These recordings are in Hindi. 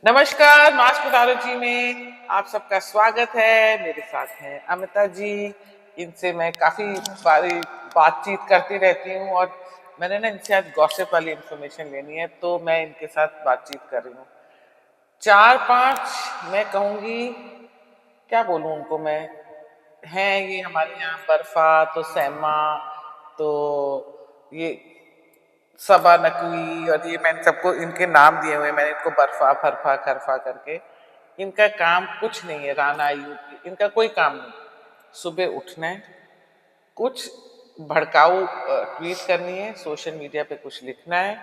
नमस्कार, मास पैथोलॉजी में आप सबका स्वागत है। मेरे साथ हैं अमिता जी। इनसे मैं काफी बारी बातचीत करती रहती हूँ और मैंने ना इनसे आज गॉसिप वाली इंफॉर्मेशन लेनी है, तो मैं इनके साथ बातचीत कर रही हूँ। 4-5 मैं कहूँगी, क्या बोलूँ उनको मैं, हैं ये हमारे यहाँ बर्फा, तो सैमा, तो ये सबा नकवी, और ये मैंने सबको इनके नाम दिए हुए हैं। मैंने इनको बर्फा फरफा खरफा करके। इनका काम कुछ नहीं है, राणा आयोग इनका कोई काम नहीं। सुबह उठना है, कुछ भड़काऊ ट्वीट करनी है, सोशल मीडिया पे कुछ लिखना है,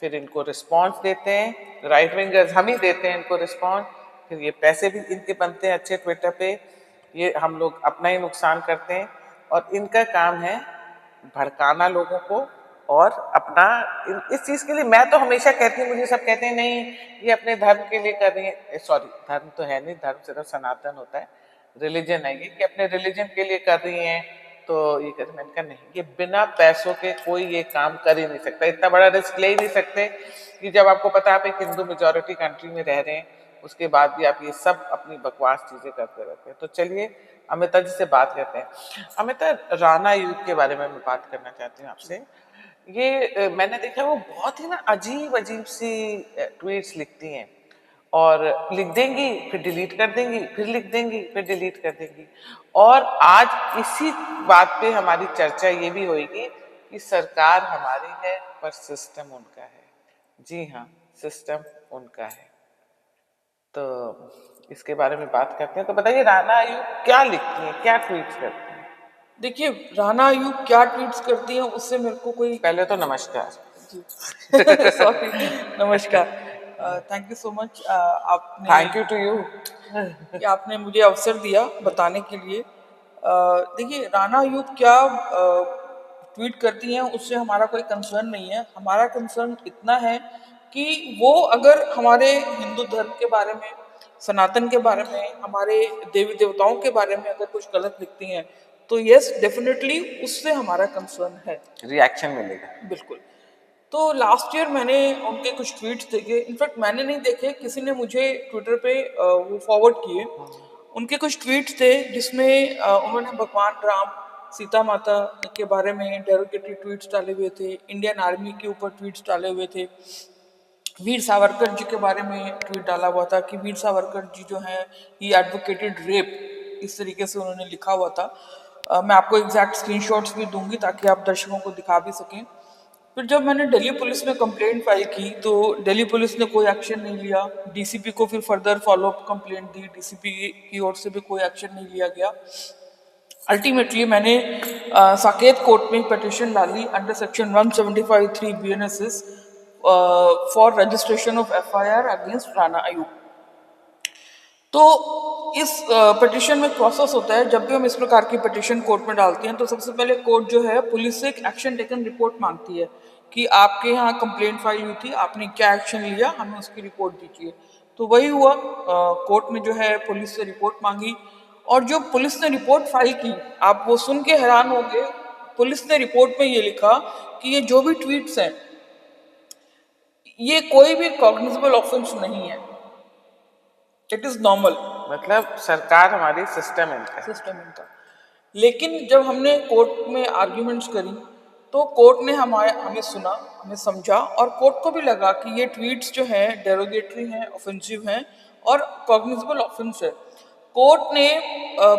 फिर इनको रिस्पॉन्स देते हैं। राइट विंगर्स हम ही देते हैं इनको रिस्पॉन्स। फिर ये पैसे भी इनके बनते हैं अच्छे ट्विटर पे। ये हम लोग अपना ही नुकसान करते हैं। और इनका काम है भड़काना लोगों को। और अपना इस चीज के लिए मैं तो हमेशा कहती हूँ, मुझे सब कहते हैं नहीं ये अपने धर्म के लिए कर रही है। सॉरी, धर्म तो है नहीं, धर्म सिर्फ सनातन होता है, रिलीजन है ये, कि अपने रिलीजन के लिए कर रही हैं। तो ये कर, मैंने कहा नहीं, ये बिना पैसों के कोई ये काम कर ही नहीं सकता। इतना बड़ा रिस्क ले ही नहीं सकते कि जब आपको पता है आप एक हिंदू मेजोरिटी कंट्री में रह रहे हैं, उसके बाद भी आप ये सब अपनी बकवास चीजें करते रहते हैं। तो चलिए अमिता जी से बात करते हैं। अमिता, राणा यूथ के बारे में मैं बात करना चाहती हूँ आपसे। ये मैंने देखा वो बहुत ही ना अजीब अजीब सी ट्वीट्स लिखती हैं, और लिख देंगी फिर डिलीट कर देंगी, फिर लिख देंगी फिर डिलीट कर देंगी। और आज इसी बात पे हमारी चर्चा ये भी होगी कि सरकार हमारी है पर सिस्टम उनका है। जी हाँ, सिस्टम उनका है। तो इसके बारे में बात करते हैं। तो बताइए, राणा आयोग क्या लिखती हैं, क्या ट्वीट्स करती हैं? देखिए, राणा आयोग क्या ट्वीट्स करती हैं उससे मेरे को कोई पहले तो नमस्कार। जी सॉरी, नमस्कार। थैंक यू सो मच आपने थैंक यू टू यू। कि आपने मुझे अवसर दिया बताने के लिए। देखिए, राणा आयोग क्या ट्वीट करती हैं उससे हमारा कोई कंसर्न नहीं है। हमारा कंसर्न इतना है कि वो अगर हमारे हिंदू धर्म के बारे में, सनातन के बारे में, हमारे देवी देवताओं के बारे में अगर कुछ गलत लिखती हैं तो यस डेफिनेटली उससे हमारा कंसर्न है। रिएक्शन मिलेगा। बिल्कुल। तो लास्ट ईयर मैंने उनके कुछ ट्वीट्स देखे, इनफैक्ट मैंने नहीं देखे, किसी ने मुझे ट्विटर पे वो फॉरवर्ड किए। उनके कुछ ट्वीट्स थे जिसमें उन्होंने भगवान राम, सीता माता के बारे में डेरोगेटरी ट्वीट्स डाले हुए थे, इंडियन आर्मी के ऊपर ट्वीट्स डाले हुए थे, वीर सावरकर जी के बारे में ट्वीट डाला हुआ था कि वीर सावरकर जी जो हैं ही एडवोकेटेड रेप, इस तरीके से उन्होंने लिखा हुआ था। मैं आपको एग्जैक्ट स्क्रीनशॉट्स भी दूंगी ताकि आप दर्शकों को दिखा भी सकें। फिर जब मैंने दिल्ली पुलिस में कंप्लेंट फाइल की तो दिल्ली पुलिस ने कोई एक्शन नहीं लिया। डीसीपी को फिर फर्दर फॉलोअप कंप्लेंट दी, डीसीपी की ओर से भी कोई एक्शन नहीं लिया गया। अल्टीमेटली मैंने साकेत कोर्ट में पिटिशन डाली under section 175(3) BNSS for registration of FIR against Rana आयोग। तो इस पिटिशन में प्रोसेस होता है, जब भी हम इस प्रकार की पिटिशन कोर्ट में डालते हैं तो सबसे पहले कोर्ट जो है पुलिस से एक एक्शन टेकन रिपोर्ट मांगती है कि आपके यहाँ कंप्लेंट फाइल हुई थी, आपने क्या एक्शन लिया, हमें उसकी रिपोर्ट दीजिए। तो वही हुआ, कोर्ट ने जो है पुलिस से रिपोर्ट मांगी, और जो पुलिस ने रिपोर्ट फाइल की, आप वो सुन के हैरान होंगे। पुलिस ने रिपोर्ट में ये लिखा कि ये जो भी ट्वीट्स हैं ये कोई भी कॉग्निजेबल ऑफेंस नहीं है, इट इज नॉर्मल। मतलब सरकार हमारी, सिस्टम इनका है। सिस्टम इनका। लेकिन जब हमने कोर्ट में आर्ग्यूमेंट्स करी तो कोर्ट ने हमें सुना, हमें समझा, और कोर्ट को भी लगा कि ये ट्वीट्स जो हैं डेरोगेटरी हैं, ऑफेंसिव हैं और कॉग्निजेबल ऑफेंस है। कोर्ट ने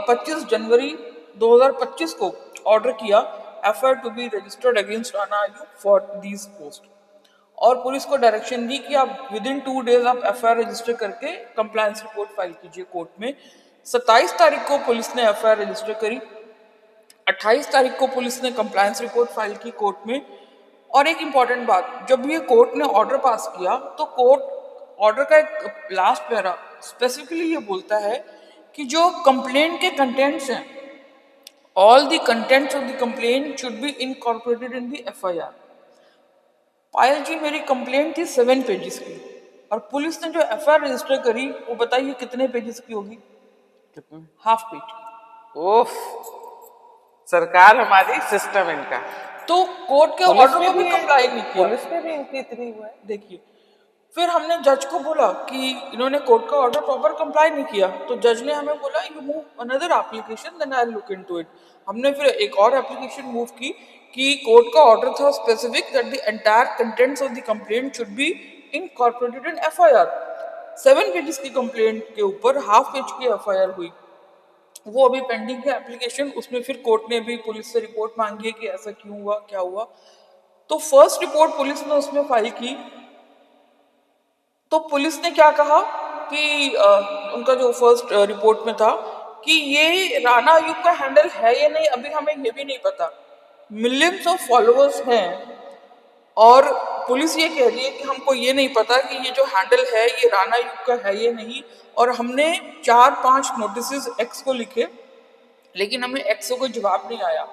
25 जनवरी 2025 को ऑर्डर किया FIR to be registered against Rana Ayyub for these post, और पुलिस को डायरेक्शन दी कि आप विद इन 2 डेज आप एफआईआर रजिस्टर करके कंप्लायंस रिपोर्ट फाइल कीजिए कोर्ट में। 27 तारीख को पुलिस ने एफआईआर रजिस्टर करी, 28 तारीख को पुलिस ने कंप्लायंस रिपोर्ट फाइल की कोर्ट में। और एक इम्पॉर्टेंट बात, जब ये कोर्ट ने ऑर्डर पास किया तो कोर्ट ऑर्डर का एक लास्ट पैरा स्पेसिफिकली ये बोलता है कि जो कंप्लेंट के कंटेंट्स हैं, all the contents of the complaint should be incorporated in the FIR. Payal ji, मेरी कंप्लेंट थी 7 पेजेस की, और पुलिस ने जो एफआईआर रजिस्टर करी वो बताइए कितने पेजेस की होगी? कितने? Half page. ओफ, सरकार हमारी, सिस्टम इनका। तो कोर्ट के पुलिस ऑर्डर में को भी भी है, कंप्लाई नहीं किया। पुलिस में भी इनकी इतनी हुआ है। देखिए, फिर हमने जज को बोला कि इन्होंने कोर्ट का ऑर्डर प्रॉपर कंप्लाई नहीं किया, तो जज ने हमें बोला you move another application then I will look into it. हमने फिर एक और एप्लीकेशन मूव की कि कोर्ट का ऑर्डर था specific that the entire contents of the complaint should be incorporated in FIR. 7 pages की कंप्लेंट के ऊपर हाफ पेज की एफआईआर हुई, वो अभी पेंडिंग है एप्लीकेशन। उसमें फिर कोर्ट ने भी पुलिस से रिपोर्ट मांगी है कि ऐसा क्यों हुआ, क्या हुआ। तो फर्स्ट रिपोर्ट पुलिस ने उसमें फाइल की, तो पुलिस ने क्या कहा कि उनका जो फर्स्ट रिपोर्ट में था कि ये राणा अयूब का हैंडल है या नहीं अभी हमें ये भी नहीं पता। मिलियंस ऑफ फॉलोअर्स हैं और पुलिस ये कह रही है कि हमको ये नहीं पता कि ये जो हैंडल है ये राणा अयूब का है या नहीं। और हमने 4-5 नोटिस एक्स को लिखे, लेकिन हमें एक्स को कोई जवाब नहीं आया।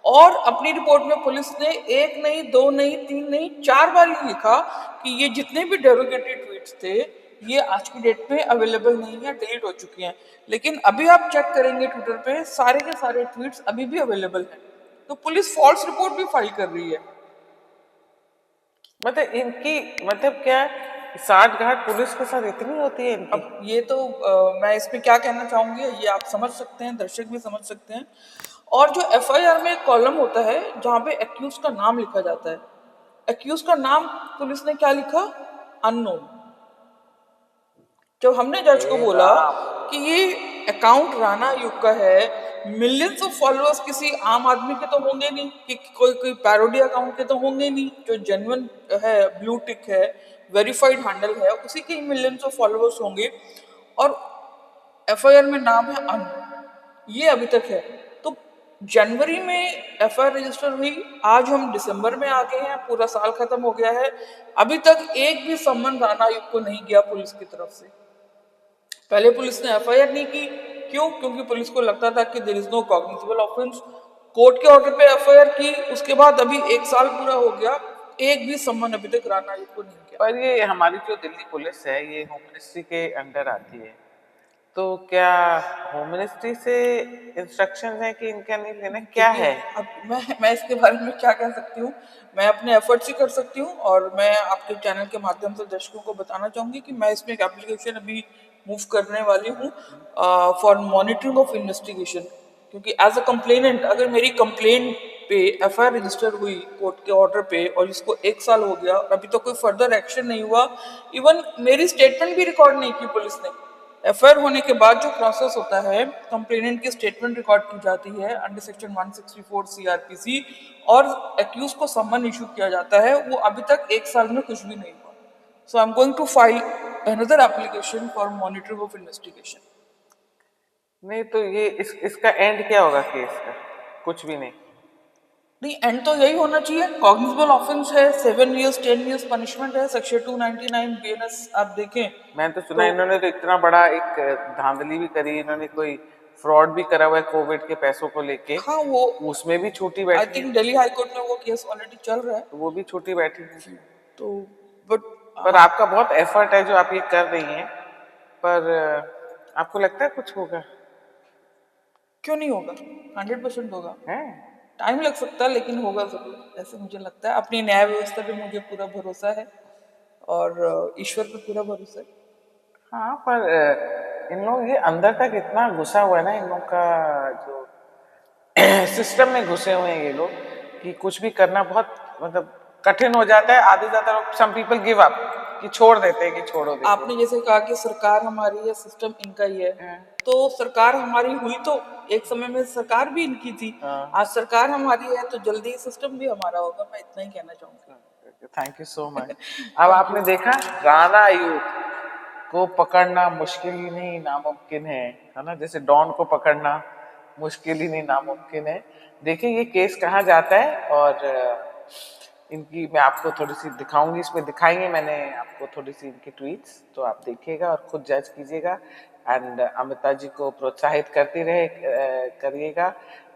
और अपनी रिपोर्ट में पुलिस ने 1 नहीं, 2 नहीं, 3 नहीं, 4 बार ये लिखा कि ये जितने भी डेरोगेटरी ट्वीट्स थे ये आज की डेट में अवेलेबल नहीं है, डिलीट हो चुके हैं। लेकिन अभी आप चेक करेंगे ट्विटर पे सारे के सारे ट्वीट्स अभी भी अवेलेबल हैं। तो पुलिस फॉल्स रिपोर्ट भी फाइल कर रही है। मतलब इनकी मतलब क्या साठ घाट पुलिस के साथ इतनी होती है इनकी? अब ये तो मैं इसमें क्या कहना चाहूंगी ये आप समझ सकते हैं, दर्शक भी समझ सकते हैं। और जो एफआईआर में एक कॉलम होता है जहां पे एक्यूज का नाम लिखा जाता है, एक्यूज का नाम पुलिस ने क्या लिखा, अननोन। जब हमने जज को बोला कि ये अकाउंट राणा अयूब का है, मिलियंस ऑफ फॉलोअर्स किसी आम आदमी के तो होंगे नहीं, कि कोई कोई पैरोडी अकाउंट के तो होंगे नहीं, जो जेन्युइन है, ब्लू टिक है, वेरीफाइड हैंडल है, उसी के मिलियंस ऑफ फॉलोअर्स होंगे। और एफआईआर में नाम है अन, ये अभी तक है। तो जनवरी में एफआईआर रजिस्टर हुई, आज हम दिसंबर में आ गए हैं, पूरा साल खत्म हो गया है, अभी तक एक भी सम्मन राणा अयूब को नहीं गया पुलिस की तरफ से। पहले पुलिस ने एफआईआर नहीं की, क्यों? क्योंकि पुलिस को लगता था कि there is no cognizable offence. Court के ऑर्डर पे एफआईआर की, उसके बाद अभी 1 साल पूरा हो गया, एक भी सम्मन अभी तक राणा अयूब को नहीं किया। पर ये हमारी जो दिल्ली पुलिस है ये होम मिनिस्ट्री के अंडर आती है, तो क्या होम मिनिस्ट्री से इंस्ट्रक्शंस हैं कि इनका नहीं लेना, क्या है? अब मैं इसके बारे में क्या कह सकती हूँ, मैं अपने एफर्ट्स ही कर सकती हूँ। और मैं आपके चैनल के माध्यम से दर्शकों को बताना चाहूंगी कि मैं इसमें एक एप्लीकेशन अभी मूव करने वाली हूँ फॉर मॉनिटरिंग ऑफ इन्वेस्टिगेशन। क्योंकि एज अ कंप्लेनेंट अगर मेरी कंप्लेन पे एफआईआर रजिस्टर हुई कोर्ट के ऑर्डर पे और इसको 1 साल हो गया और अभी तो कोई फर्दर एक्शन नहीं हुआ, इवन मेरी स्टेटमेंट भी रिकॉर्ड नहीं की पुलिस ने। एफआईआर होने के बाद जो प्रोसेस होता है, कंप्लेनेंट की स्टेटमेंट रिकॉर्ड की जाती है अंडर सेक्शन 164 सीआरपीसी और एक्यूज को सम्मन इशू किया जाता है, वो अभी तक 1 साल में कुछ भी नहीं हुआ। So I am going to file another application for monitoring of investigation. नहीं तो ये इसका एंड क्या होगा केस का? कुछ भी नहीं? नहीं, एंड तो यही होना चाहिए, कॉग्निजेबल ऑफेंस है, 7 years 10 years पनिशमेंट है, सेक्शन 299 बीएनएस आप देखें। मैंने तो सुना इन्होंने तो इतना बड़ा एक धांधली भी करी, इन्होंने कोई फ्रॉड भी करा हुआ है कोविड के पैसों को लेके, हाँ, वो उसमें भी छूटी आई बैठी थिंक है, दिल्ली हाई कोर्ट में वो केस ऑलरेडी चल रहा है। तो वो भी छूटी बैठी है। तो बट पर आपका बहुत एफर्ट है जो आप ये कर रही हैं, पर आपको लगता है कुछ होगा? क्यों नहीं होगा, 100% होगा। है? टाइम लग सकता है लेकिन होगा जरूर, ऐसे मुझे लगता है। अपनी न्याय व्यवस्था पे मुझे पूरा भरोसा है और ईश्वर पे पूरा भरोसा है। हाँ, पर इन लोग ये अंदर तक इतना घुसा हुआ है ना, इन लोग का जो सिस्टम में घुसे हुए हैं ये लोग, कि कुछ भी करना बहुत मतलब कठिन हो जाता है। आधे ज्यादा लोग, सम पीपल गिव अप, कि छोड़ देते हैं, कि छोड़ो देखो। आपने जैसे कहा कि सरकार हमारी है, सिस्टम इनका ही है, हाँ। तो सरकार हमारी हुई तो एक समय में सरकार भी इनकी थी। हाँ। आज सरकार हमारी है तो जल्दी सिस्टम भी हमारा होगा, मैं इतना ही कहना चाहूंगी। Thank you so much. अब आपने देखा राणा अयूब को पकड़ना मुश्किल ही नहीं नामुमकिन है ना? जैसे डॉन को पकड़ना मुश्किल ही नहीं नामुमकिन है। देखिए ये केस कहाँ जाता है, और इनकी मैं आपको थोड़ी सी दिखाऊंगी, इसमें दिखाई है मैंने आपको थोड़ी सी इनकी ट्वीट्स, तो आप देखिएगा और खुद जज कीजिएगा। एंड अमिता जी को प्रोत्साहित करती रहे करिएगा।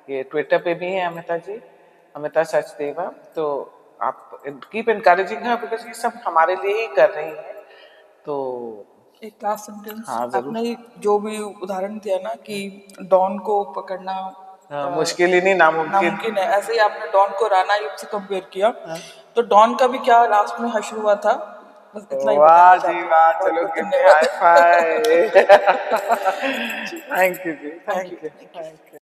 ये ट्विटर पे भी है अमिता जी, अमिता सचदेवा, तो आप कीप इनकरेजिंग है, बिकॉज ये सब हमारे लिए ही कर रही है। तो एक लास्ट सेंटेंस, हाँ जरूर। आपने जो भी उदाहरण दिया ना कि डॉन को पकड़ना मुश्किल ही नहीं नामुमकिन। नामुमकिन है, ऐसे ही आपने डॉन को राणा अयूब से कंपेयर किया। तो डॉन का भी क्या लास्ट में हश्र हुआ था, बस इतना ही वाह बताना जी चाहती हूँ। वाह, बहुत चलो बहुत गिव मी हाई धन्यवाद। फाइव। थैंक यू जी, thank you thank you, thank you. Thank you.